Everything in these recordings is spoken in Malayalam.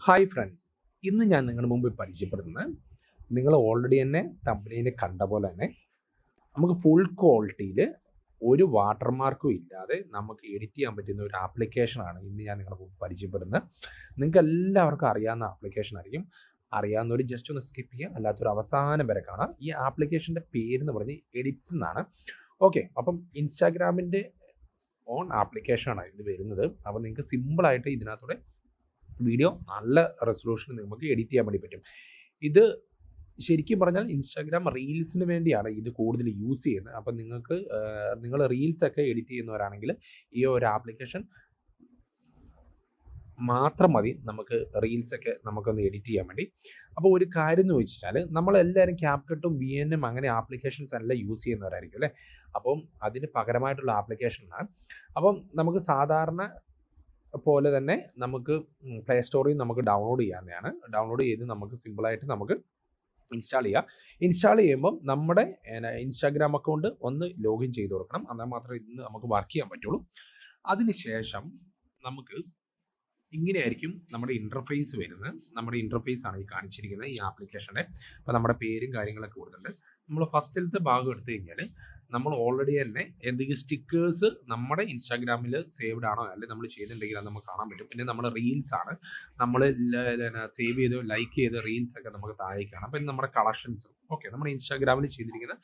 ഹായ് ഫ്രണ്ട്സ്, ഇന്ന് ഞാൻ നിങ്ങളുടെ മുമ്പിൽ പരിചയപ്പെടുന്നത് നിങ്ങൾ ഓൾറെഡി തന്നെ തമ്പനയിൽ കണ്ട പോലെ തന്നെ നമുക്ക് ഫുൾ ക്വാളിറ്റിയിൽ ഒരു വാട്ടർമാർക്കും ഇല്ലാതെ നമുക്ക് എഡിറ്റ് ചെയ്യാൻ പറ്റുന്ന ഒരു ആപ്ലിക്കേഷനാണ് ഇന്ന് ഞാൻ നിങ്ങളുടെ മുമ്പ് പരിചയപ്പെടുന്നത്. നിങ്ങൾക്ക് എല്ലാവർക്കും അറിയാവുന്ന ആപ്ലിക്കേഷൻ ആയിരിക്കും. അറിയാവുന്നവർ ജസ്റ്റ് ഒന്ന് സ്കിപ്പ് ചെയ്യുക, അല്ലാത്തൊരു അവസാനം വരെ കാണാം. ഈ ആപ്ലിക്കേഷൻ്റെ പേരെന്ന് പറഞ്ഞ് എഡിറ്റ്സ് എന്നാണ്. ഓക്കെ, അപ്പം ഇൻസ്റ്റാഗ്രാമിൻ്റെ ഓൺ ആപ്ലിക്കേഷനാണ് ഇത് വരുന്നത്. അപ്പോൾ നിങ്ങൾക്ക് സിമ്പിളായിട്ട് ഇതിനകത്തൂടെ വീഡിയോ നല്ല റെസൊല്യൂഷന് നമുക്ക് എഡിറ്റ് ചെയ്യാൻ വേണ്ടി പറ്റും. ഇത് ശരിക്കും പറഞ്ഞാൽ ഇൻസ്റ്റാഗ്രാം റീൽസിന് വേണ്ടിയാണ് ഇത് കൂടുതൽ യൂസ് ചെയ്യുന്നത്. അപ്പം നിങ്ങൾ റീൽസൊക്കെ എഡിറ്റ് ചെയ്യുന്നവരാണെങ്കിൽ ഈ ഒരു ആപ്ലിക്കേഷൻ മാത്രം മതി നമുക്ക് റീൽസൊക്കെ നമുക്കൊന്ന് എഡിറ്റ് ചെയ്യാൻ വേണ്ടി. അപ്പോൾ ഒരു കാര്യം എന്ന് വെച്ചാൽ നമ്മളെല്ലാവരും ക്യാപ്കട്ടും VN അങ്ങനെ ആപ്ലിക്കേഷൻസ് എല്ലാം യൂസ് ചെയ്യുന്നവരായിരിക്കും അല്ലേ. അപ്പം അതിന് പകരമായിട്ടുള്ള ആപ്ലിക്കേഷനാണ്. അപ്പം നമുക്ക് സാധാരണ പോലെ തന്നെ നമുക്ക് പ്ലേ സ്റ്റോറിൽ നമുക്ക് ഡൗൺലോഡ് ചെയ്യാവുന്നതാണ്. ഡൗൺലോഡ് ചെയ്ത് നമുക്ക് സിമ്പിളായിട്ട് നമുക്ക് ഇൻസ്റ്റാൾ ചെയ്യാം. ഇൻസ്റ്റാൾ ചെയ്യുമ്പം നമ്മുടെ ഇൻസ്റ്റാഗ്രാം അക്കൗണ്ട് ഒന്ന് ലോഗിൻ ചെയ്ത് കൊടുക്കണം. എന്നാൽ മാത്രമേ ഇതിന് നമുക്ക് വർക്ക് ചെയ്യാൻ പറ്റുള്ളൂ. അതിനുശേഷം നമുക്ക് ഇങ്ങനെയായിരിക്കും നമ്മുടെ ഇൻ്റർഫേസ് വരുന്നത്. നമ്മുടെ ഇൻ്റർഫേസ് ആണ് ഈ കാണിച്ചിരിക്കുന്നത് ഈ ആപ്ലിക്കേഷൻ്റെ. അപ്പോൾ നമ്മുടെ പേരും കാര്യങ്ങളൊക്കെ കൊടുത്തിട്ടുണ്ട്. നമ്മൾ ഫസ്റ്റിലത്തെ ഭാഗം എടുത്തു കഴിഞ്ഞാൽ നമ്മൾ ഓൾറെഡി തന്നെ എന്തെങ്കിലും സ്റ്റിക്കേഴ്സ് നമ്മുടെ ഇൻസ്റ്റാഗ്രാമിൽ സേവ്ഡ് ആണോ അല്ലെങ്കിൽ നമ്മൾ ചെയ്തിട്ടുണ്ടെങ്കിൽ അത് നമുക്ക് കാണാൻ പറ്റും. പിന്നെ നമ്മുടെ റീൽസ് ആണ് നമ്മൾ സേവ് ചെയ്ത് ലൈക്ക് ചെയ്ത റീൽസ് ഒക്കെ നമുക്ക് താഴേക്ക് കാണാം. പിന്നെ നമ്മുടെ കളക്ഷൻസും ഓക്കെ നമ്മുടെ ഇൻസ്റ്റാഗ്രാമിൽ ചെയ്തിരിക്കുന്ന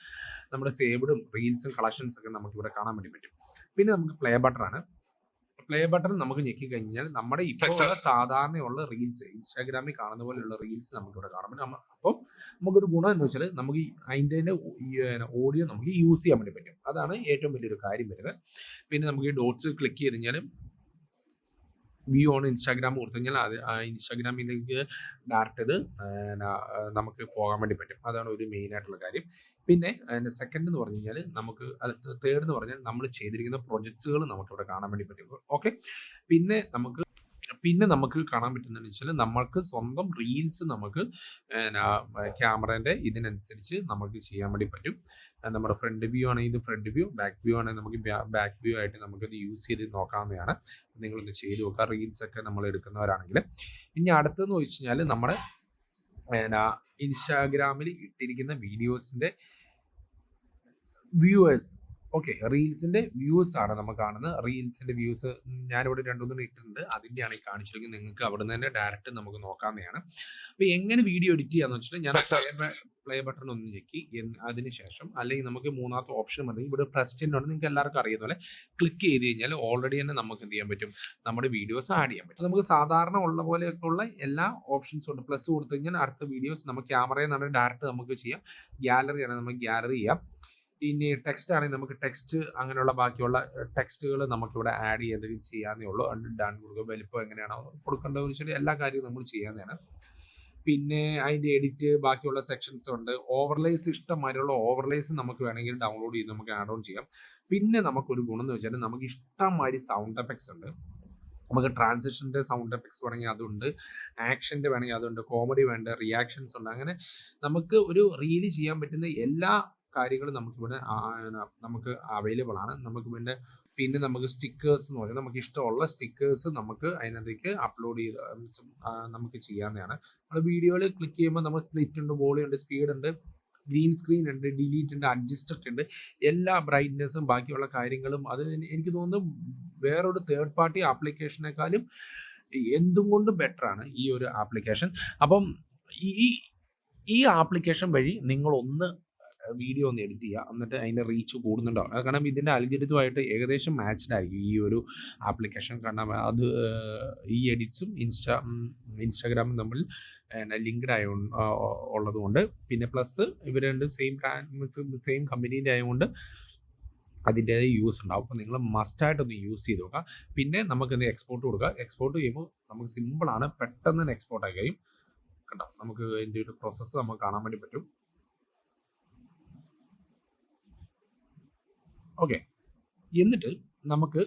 നമ്മുടെ സേവ്ഡും റീൽസും കളക്ഷൻസ് ഒക്കെ നമുക്ക് ഇവിടെ കാണാൻ വേണ്ടി പറ്റും. പിന്നെ നമുക്ക് പ്ലേ ബട്ടൺ ആണ്. പ്ലേ ബട്ടൺ നമുക്ക് ഞെക്കി കഴിഞ്ഞാൽ നമ്മുടെ ഇപ്പോൾ സാധാരണയുള്ള റീൽസ് ഇൻസ്റ്റാഗ്രാമിൽ കാണുന്ന പോലെയുള്ള റീൽസ് നമുക്ക് ഇവിടെ കാണാൻ പറ്റും. അപ്പം നമുക്കൊരു ഗുണം എന്ന് വെച്ചാൽ നമുക്ക് അതിൻ്റെ ഓഡിയോ നമുക്ക് യൂസ് ചെയ്യാൻ വേണ്ടി പറ്റും. അതാണ് ഏറ്റവും വലിയൊരു കാര്യം വരുന്നത്. പിന്നെ നമുക്ക് ഈ ഡോട്ട്സ് ക്ലിക്ക് ചെയ്ത് കഴിഞ്ഞാൽ വ്യൂ ഓൺ ഇൻസ്റ്റാഗ്രാം കൊടുത്തു കഴിഞ്ഞാൽ അത് ഇൻസ്റ്റാഗ്രാമിലേക്ക് ഡയറക്റ്റ് ഇത് നമുക്ക് പോകാൻ വേണ്ടി പറ്റും. അതാണ് ഒരു മെയിൻ ആയിട്ടുള്ള കാര്യം. പിന്നെ അതിൻ്റെ സെക്കൻഡ് എന്ന് പറഞ്ഞു കഴിഞ്ഞാൽ നമുക്ക് തേർഡ് എന്ന് പറഞ്ഞാൽ നമ്മൾ ചെയ്തിരിക്കുന്ന പ്രൊജക്ട്സുകൾ നമുക്കിവിടെ കാണാൻ വേണ്ടി പറ്റും. ഓക്കെ, പിന്നെ നമുക്ക് കാണാൻ പറ്റുന്നതെന്ന് വെച്ചാൽ നമ്മൾക്ക് സ്വന്തം റീൽസ് നമുക്ക് ക്യാമറേൻ്റെ ഇതിനനുസരിച്ച് നമുക്ക് ചെയ്യാൻ വേണ്ടി പറ്റും. നമ്മുടെ ഫ്രണ്ട് വ്യൂ ആണെങ്കിൽ ഇത് ഫ്രണ്ട് വ്യൂ, ബാക്ക് വ്യൂ ആണെങ്കിൽ നമുക്ക് ബാക്ക് വ്യൂ ആയിട്ട് നമുക്കത് യൂസ് ചെയ്ത് നോക്കാവുന്നതാണ്. നിങ്ങളൊന്ന് ചെയ്ത് നോക്കുക റീൽസൊക്കെ നമ്മൾ എടുക്കുന്നവരാണെങ്കിൽ. ഇനി അടുത്തതെന്ന് വെച്ച് കഴിഞ്ഞാൽ നമ്മുടെ ഇൻസ്റ്റാഗ്രാമിൽ ഇട്ടിരിക്കുന്ന വീഡിയോസിൻ്റെ വ്യൂവേഴ്സ്. ഓക്കെ, റീൽസിൻ്റെ വ്യൂസ് ആണ് നമ്മൾ കാണുന്നത്. റീൽസിൻ്റെ വ്യൂസ് ഞാനിവിടെ 2-3 ഇട്ടിട്ടുണ്ട്. അതിൻ്റെയാണ് ഈ കാണിച്ചിരിക്കുന്നത്. നിങ്ങൾക്ക് അവിടെ നിന്ന് തന്നെ ഡയറക്റ്റ് നമുക്ക് നോക്കാവുന്നതാണ്. അപ്പോൾ എങ്ങനെ വീഡിയോ എഡിറ്റ് ചെയ്യാന്ന് വെച്ചിട്ട് ഞാൻ പ്ലേ ബട്ടൺ ഒന്ന് ഞെക്കി അതിനുശേഷം അല്ലെങ്കിൽ നമുക്ക് മൂന്നാമത്തെ ഓപ്ഷൻ മതി ഇവിടെ പ്രസിഡന്റ് ഉണ്ട്. നിങ്ങൾക്ക് എല്ലാവർക്കും അറിയുന്ന പോലെ ക്ലിക്ക് ചെയ്ത് കഴിഞ്ഞാൽ ഓൾറെഡി തന്നെ നമുക്ക് എന്ത് ചെയ്യാൻ പറ്റും, നമ്മുടെ വീഡിയോസ് ആഡ് ചെയ്യാൻ പറ്റും. നമുക്ക് സാധാരണ ഉള്ള പോലെയൊക്കെയുള്ള എല്ലാ ഓപ്ഷൻസും ഉണ്ട്. പ്ലസ് കൊടുത്തു കഴിഞ്ഞാൽ അടുത്ത വീഡിയോസ് നമുക്ക് ക്യാമറയിൽ നിന്നാണ് ഡയറക്റ്റ് നമുക്ക് ചെയ്യാം. ഗ്യാലറി ആണെങ്കിൽ നമുക്ക് ഗ്യാലറി ചെയ്യാം. ഇനി ടെക്സ്റ്റ് ആണെങ്കിൽ നമുക്ക് ടെക്സ്റ്റ് അങ്ങനെയുള്ള ബാക്കിയുള്ള ടെക്സ്റ്റുകൾ നമുക്കിവിടെ ആഡ് ചെയ്യാന്നേ ഉള്ളൂ. ഡൺ കൊടുക്കുക, വലിപ്പം എങ്ങനെയാണോ കൊടുക്കേണ്ടതെന്ന് വെച്ചാൽ എല്ലാ കാര്യവും നമ്മൾ ചെയ്യാവുന്നതാണ്. പിന്നെ അതിൻ്റെ എഡിറ്റ് ബാക്കിയുള്ള സെക്ഷൻസ് ഉണ്ട്. ഓവർലേസ് ഇഷ്ടംമാതിരിയുള്ള ഓവർലേസ് നമുക്ക് വേണമെങ്കിൽ ഡൗൺലോഡ് ചെയ്ത് നമുക്ക് ആഡ് ഓൺ ചെയ്യാം. പിന്നെ നമുക്കൊരു ഗുണം എന്ന് വെച്ചാൽ നമുക്ക് ഇഷ്ടംമാതിരി സൗണ്ട് എഫക്ട്സ് ഉണ്ട്. നമുക്ക് ട്രാൻസിഷൻ്റെ സൗണ്ട് എഫക്ട്സ് വേണമെങ്കിൽ അതുണ്ട്, ആക്ഷൻ്റെ വേണമെങ്കിൽ അതുണ്ട്, കോമഡി വേണ്ട, റിയാക്ഷൻസ് ഉണ്ട്. അങ്ങനെ നമുക്ക് ഒരു റീല് ചെയ്യാൻ പറ്റുന്ന എല്ലാ കാര്യങ്ങളും നമുക്കിവിടെ നമുക്ക് അവൈലബിൾ ആണ്. നമുക്ക് പിന്നെ നമുക്ക് സ്റ്റിക്കേഴ്സ് എന്ന് പറഞ്ഞാൽ നമുക്ക് ഇഷ്ടമുള്ള സ്റ്റിക്കേഴ്സ് നമുക്ക് അതിനകത്തേക്ക് അപ്ലോഡ് ചെയ്ത് നമുക്ക് ചെയ്യാവുന്നതാണ്. നമ്മൾ വീഡിയോയിൽ ക്ലിക്ക് ചെയ്യുമ്പോൾ നമ്മൾ സ്പ്ലിറ്റ് ഉണ്ട്, വോളിയം ഉണ്ട്, സ്പീഡ് ഉണ്ട്, ഗ്രീൻ സ്ക്രീൻ ഉണ്ട്, ഡിലീറ്റ് ഉണ്ട്, അഡ്ജസ്റ്റ് ഒക്കെ ഉണ്ട്. എല്ലാ ബ്രൈറ്റ്നെസ്സും ബാക്കിയുള്ള കാര്യങ്ങളും അത് എനിക്ക് തോന്നുന്നു വേറൊരു തേർഡ് പാർട്ടി ആപ്ലിക്കേഷനേക്കാളും എന്തും കൊണ്ടും ബെറ്ററാണ് ഈ ഒരു ആപ്ലിക്കേഷൻ. അപ്പം ഈ ആപ്ലിക്കേഷൻ വഴി നിങ്ങളൊന്ന് വീഡിയോ ഒന്ന് എഡിറ്റ് ചെയ്യുക, എന്നിട്ട് അതിൻ്റെ റീച്ച് കൂടുന്നുണ്ടോ. കാരണം ഇതിൻ്റെ അൽഗോരിതമായിട്ട് ഏകദേശം മാച്ച്ഡ് ആയിരിക്കും ഈ ഒരു ആപ്ലിക്കേഷൻ. കാരണം അത് ഈ എഡിറ്റ്സും ഇൻസ്റ്റാഗ്രാമും തമ്മിൽ ലിങ്ക്ഡ് ഉള്ളതുകൊണ്ട്, പിന്നെ പ്ലസ് ഇവർ രണ്ടും സെയിം കമ്പനീൻ്റെ ആയതുകൊണ്ട് അതിൻ്റെ യൂസ് ഉണ്ടാവും. അപ്പോൾ നിങ്ങൾ മസ്റ്റായിട്ടൊന്ന് യൂസ് ചെയ്ത് നോക്കുക. പിന്നെ നമുക്കിന്ന് എക്സ്പോർട്ട് കൊടുക്കുക. എക്സ്പോർട്ട് ചെയ്യുമ്പോൾ നമുക്ക് സിമ്പിളാണ്, പെട്ടെന്ന് തന്നെ എക്സ്പോർട്ട് ആയി കഴിയും. കണ്ടോ, നമുക്ക് അതിൻ്റെ ഒരു പ്രോസസ്സ് നമുക്ക് കാണാൻ വേണ്ടി പറ്റും. ഓക്കെ, എന്നിട്ട് നമുക്ക്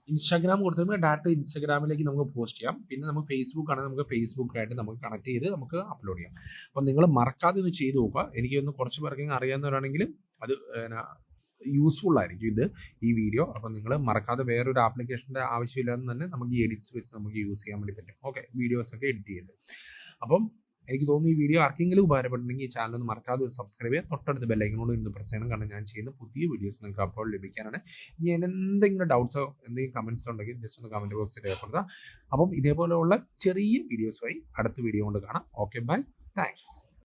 ഇൻസ്റ്റാഗ്രാം കൊടുത്തുമ്പോൾ ഡയറക്റ്റ് ഇൻസ്റ്റാഗ്രാമിലേക്ക് നമുക്ക് പോസ്റ്റ് ചെയ്യാം. പിന്നെ നമുക്ക് ഫേസ്ബുക്ക് ആണെങ്കിൽ നമുക്ക് ഫേസ്ബുക്കായിട്ട് നമുക്ക് കണക്ട് ചെയ്ത് നമുക്ക് അപ്ലോഡ് ചെയ്യാം. അപ്പോൾ നിങ്ങൾ മറക്കാതെ ഒന്ന് ചെയ്ത് നോക്കുക. എനിക്കൊന്ന് കുറച്ച് പേർക്ക് അറിയാവുന്നവരാണെങ്കിൽ അത് യൂസ്ഫുൾ ആയിരിക്കും ഈ വീഡിയോ. അപ്പോൾ നിങ്ങൾ മറക്കാതെ വേറൊരു ആപ്ലിക്കേഷൻ്റെ ആവശ്യമില്ലാതെ തന്നെ നമുക്ക് ഈ എഡിറ്റ്സ് വെച്ച് നമുക്ക് യൂസ് ചെയ്യാൻ വേണ്ടി പറ്റും. ഓക്കെ, വീഡിയോസൊക്കെ എഡിറ്റ് ചെയ്ത്. അപ്പം എനിക്ക് തോന്നുന്നു ഈ വീഡിയോ ആർക്കെങ്കിലും ഉപകാരപ്പെട്ടുണ്ടെങ്കിൽ ഈ ചാനൽ ഒന്ന് മറക്കാതെ ഒരു സബ്സ്ക്രൈബ് ചെയ്യുക, തൊട്ടടുത്ത് ബെല്ലൈക്കനോട് ഇന്ന് പ്രസ് ചെയ്യണം. കാരണം ഞാൻ ചെയ്യുന്ന പുതിയ വീഡിയോസ് നിങ്ങൾക്ക് അപ്പോൾ ലഭിക്കാനാണ്. ഇനി എന്തെങ്കിലും ഡൗട്ട്സോ എന്തെങ്കിലും കമൻറ്റ്സോ ഉണ്ടെങ്കിൽ ജസ്റ്റ് ഒന്ന് കമൻറ്റ് ബോക്സിൽ രേഖപ്പെടുത്തുക. അപ്പം ഇതേപോലെയുള്ള ചെറിയ വീഡിയോസുമായി അടുത്ത വീഡിയോ കൊണ്ട് കാണാം. Okay, bye, thanks.